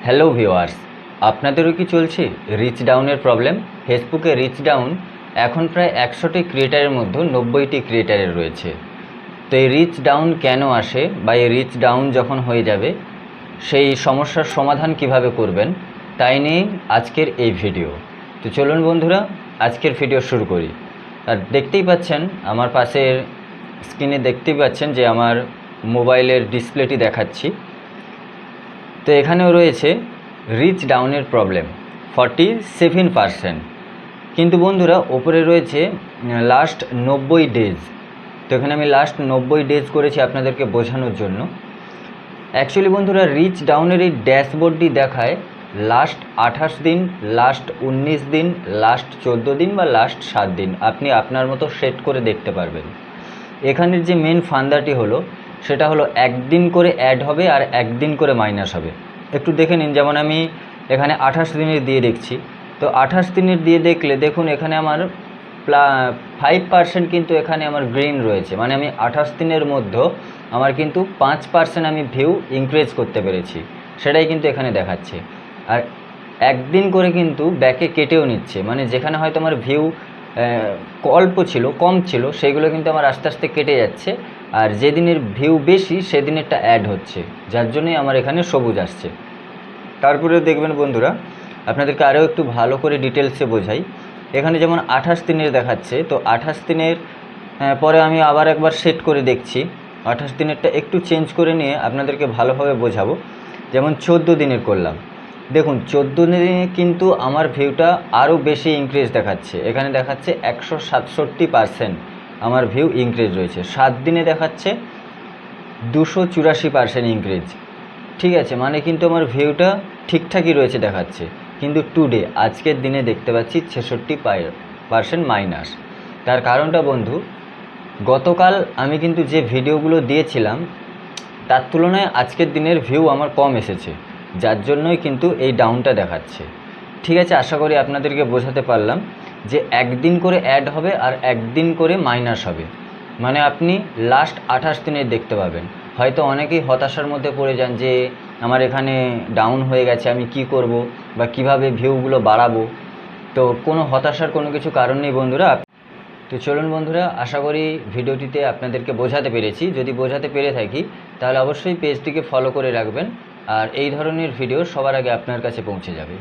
Hello viewers, আপনাদেরও কি চলছে রিচ ডাউনের প্রবলেম? ফেসবুকে রিচ ডাউন এখন প্রায় 100টি ক্রিয়েটারের মধ্যে 90টি ক্রিয়েটারের রয়েছে। তো এই রিচ ডাউন কেন আসে বা এই রিচ ডাউন যখন হয়ে যাবে সেই সমস্যার সমাধান কিভাবে করবেন তাই নিয়ে আজকের এই ভিডিও। তো চলুন বন্ধুরা, আজকের ভিডিও শুরু করি। আর দেখতেই পাচ্ছেন আমার পাশের স্ক্রিনে দেখতেই পাচ্ছেন যে আমার মোবাইলের ডিসপ্লেটি দেখাচ্ছি। তো এখানেও রয়েছে রিচ ডাউনের প্রবলেম 47%, কিন্তু বন্ধুরা ওপরে রয়েছে লাস্ট 90 ডেজ। তো এখানে আমি লাস্ট 90 ডেজ করেছি আপনাদেরকে বোঝানোর জন্য। অ্যাকচুয়ালি বন্ধুরা রিচ ডাউনের এই ড্যাশবোর্ডটি দেখায় লাস্ট 28 দিন, লাস্ট 19 দিন, লাস্ট 14 দিন বা লাস্ট 7 দিন। আপনি আপনার মতো সেট করে দেখতে পারবেন। এখানের যে মেন ফান্দাটি হলো সেটা হলো একদিন করে অ্যাড হবে আর একদিন করে মাইনাস হবে। একটু দেখে নিন, যেমন আমি এখানে 28 দিনের দিয়ে দেখছি। তো 28 দিনের দিয়ে দেখলে দেখুন এখানে আমার 5% কিন্তু এখানে আমার গ্রিন রয়েছে, মানে আমি 28 দিনের মধ্যে আমার কিন্তু 5% আমি ভিউ ইনক্রিজ করতে পেরেছি, সেটাই কিন্তু এখানে দেখাচ্ছে। আর একদিন করে কিন্তু ব্যাকে কেটেও নিচ্ছে, মানে যেখানে হয়তো আমার ভিউ অল্প ছিল, কম ছিল, সেইগুলো কিন্তু আমার আস্তে আস্তে কেটে যাচ্ছে। আর যেদিনের ভিউ বেশি সেদিনেরটা অ্যাড হচ্ছে, যার জন্যই আমার এখানে সবুজ আসছে। তারপরে দেখবেন বন্ধুরা, আপনাদেরকে আরও একটু ভালো করে ডিটেলসে বোঝাই। এখানে যেমন 28 দিনের দেখাচ্ছে, তো 28 দিনের পরে আমি আবার একবার সেট করে দেখছি। 28 দিনেরটা একটু চেঞ্জ করে নিয়ে আপনাদেরকে ভালোভাবে বোঝাবো। যেমন 14 দিনের করলাম, দেখুন 14 দিনে কিন্তু আমার ভিউটা আরও বেশি ইনক্রিজ দেখাচ্ছে। এখানে দেখাচ্ছে 167% আমার ভিউ ইনক্রিজ রয়েছে। 7 দিনে দেখাচ্ছে 284% ইনক্রিজ। ঠিক আছে, মানে কিন্তু আমার ভিউটা ঠিকঠাকই রয়েছে দেখাচ্ছে। কিন্তু টুডে আজকের দিনে দেখতে পাচ্ছি 66% মাইনাস। তার কারণটা বন্ধু, গতকাল আমি কিন্তু যে ভিডিওগুলো দিয়েছিলাম তার তুলনায় আজকের দিনের ভিউ আমার কম এসেছে, যার জন্যই কিন্তু এই ডাউনটা দেখাচ্ছে। ঠিক আছে, আশা করি আপনাদেরকে বোঝাতে পারলাম যে একদিন করে অ্যাড হবে আর একদিন করে মাইনাস হবে, মানে আপনি লাস্ট 28 দিনে দেখতে পাবেন। হয়তো অনেকেই হতাশার মধ্যে পড়ে যান যে আমার এখানে ডাউন হয়ে গেছে, আমি কি করব বা কিভাবে ভিউগুলো বাড়াবো। তো কোনো হতাশার কোনো কিছু কারণ নেই বন্ধুরা। তো চলুন বন্ধুরা, আশা করি ভিডিওটিতে আপনাদেরকে বোঝাতে পেরেছি। যদি বোঝাতে পেরে থাকি তাহলে অবশ্যই পেজটিকে ফলো করে রাখবেন, আর এই ধরনের ভিডিও সবার আগে আপনার কাছে পৌঁছে যাবে।